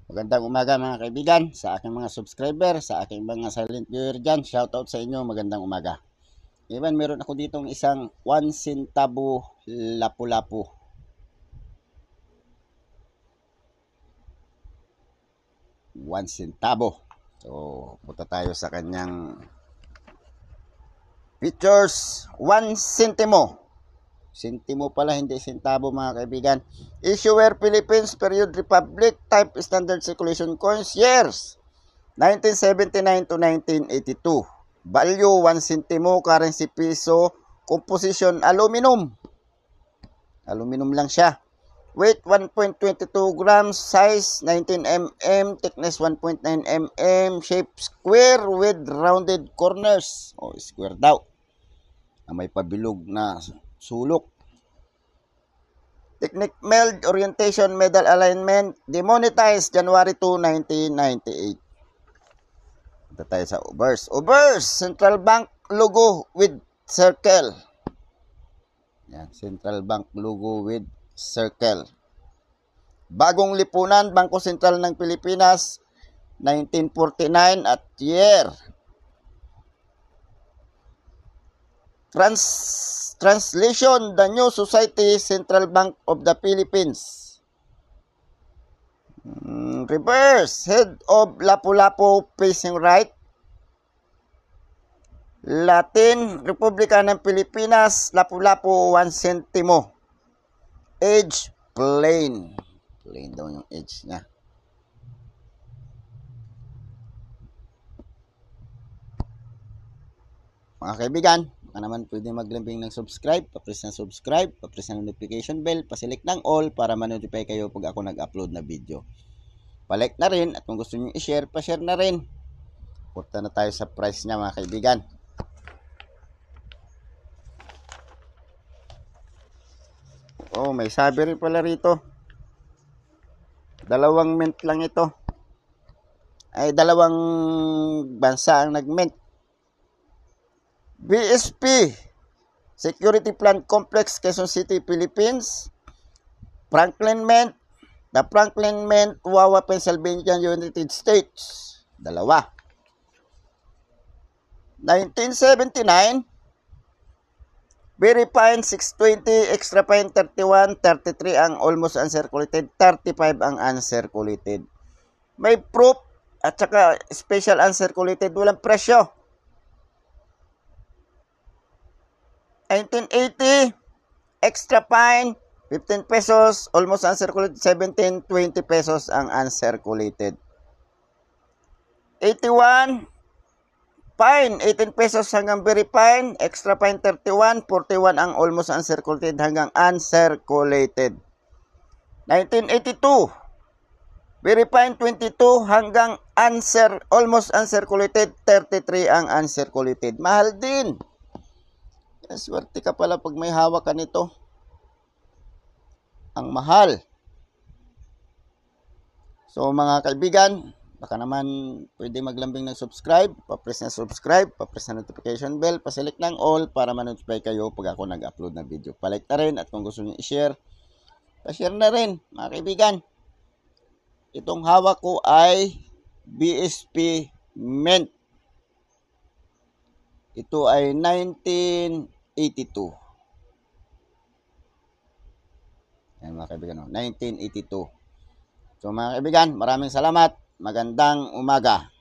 Magandang umaga mga kaibigan, sa aking mga subscriber, sa aking mga silent viewer dyan. Shoutout sa inyo, magandang umaga. Ngayon, meron ako ditong isang 1 centavo lapu-lapu. One centavo. So, punta tayo sa kanyang features. 1 centimo. Sentimo pala, hindi centavo mga kaibigan. Issuer Philippines, period Republic, type standard circulation coins, years 1979 to 1982. Value 1 centimo, currency piso, composition aluminum. Aluminum lang siya. Weight 1.22 grams, size 19 mm, thickness 1.9 mm, shape square with rounded corners. O, square daw. May pabilog na sulok. Technique meld orientation medal alignment, demonetized January 2, 1998. Ito tayo sa Ubers. Ubers, Central Bank logo with circle. Yan, Central Bank logo with circle. Bagong lipunan, Bangko Sentral ng Pilipinas, 1949 at year. Translation, the New Society, Central Bank of the Philippines. Reverse, head of lapu-lapu facing right. Latin, Republika ng Pilipinas, lapu-lapu 1 centimo. Edge, plain. Plain daw yung edge niya. Mga kaibigan, baka naman pwede maglambing ng subscribe, pa-press ng subscribe, pa-press ng notification bell, pa-select ng all para ma-notify kayo pag ako nag-upload na video. Pa-like na rin at kung gusto niyo i-share, pa-share na rin. Punta na tayo sa price niya mga kaibigan. Oh, may sabi rin pala rito. 2 mint lang ito. Ay, 2 bansa ang nag-mint. BSP, Security Plant Complex, Quezon City, Philippines. Franklin Mint, the Franklin Mint, Wawa, Pennsylvania, United States. 2. 1979, very fine 620, extra fine 31, 33 ang almost uncirculated, 35 ang uncirculated. May proof at saka special uncirculated, walang presyo. 1980, extra fine 15 pesos, almost uncirculated 17, 20 pesos ang uncirculated. 81, fine 18 pesos hanggang very fine, extra fine 31, 41 ang almost uncirculated hanggang uncirculated. 1982, very fine 22 hanggang almost uncirculated, 33 ang uncirculated. Mahal din. Swerte ka pala pag may hawak ka nito. Ang mahal. So mga kaibigan, baka naman pwede maglambing ng subscribe, pa-press na subscribe, pa-press na notification bell, pa-select ng all para ma-notify kayo pag ako nag-upload na video. Pa-like na rin at kung gusto niyo i-share, pa-share na rin mga kaibigan. Itong hawak ko ay BSP Mint. Ito ay 1982. Yan mga kaibigan, 1982. So mga kaibigan, maraming salamat. Magandang umaga.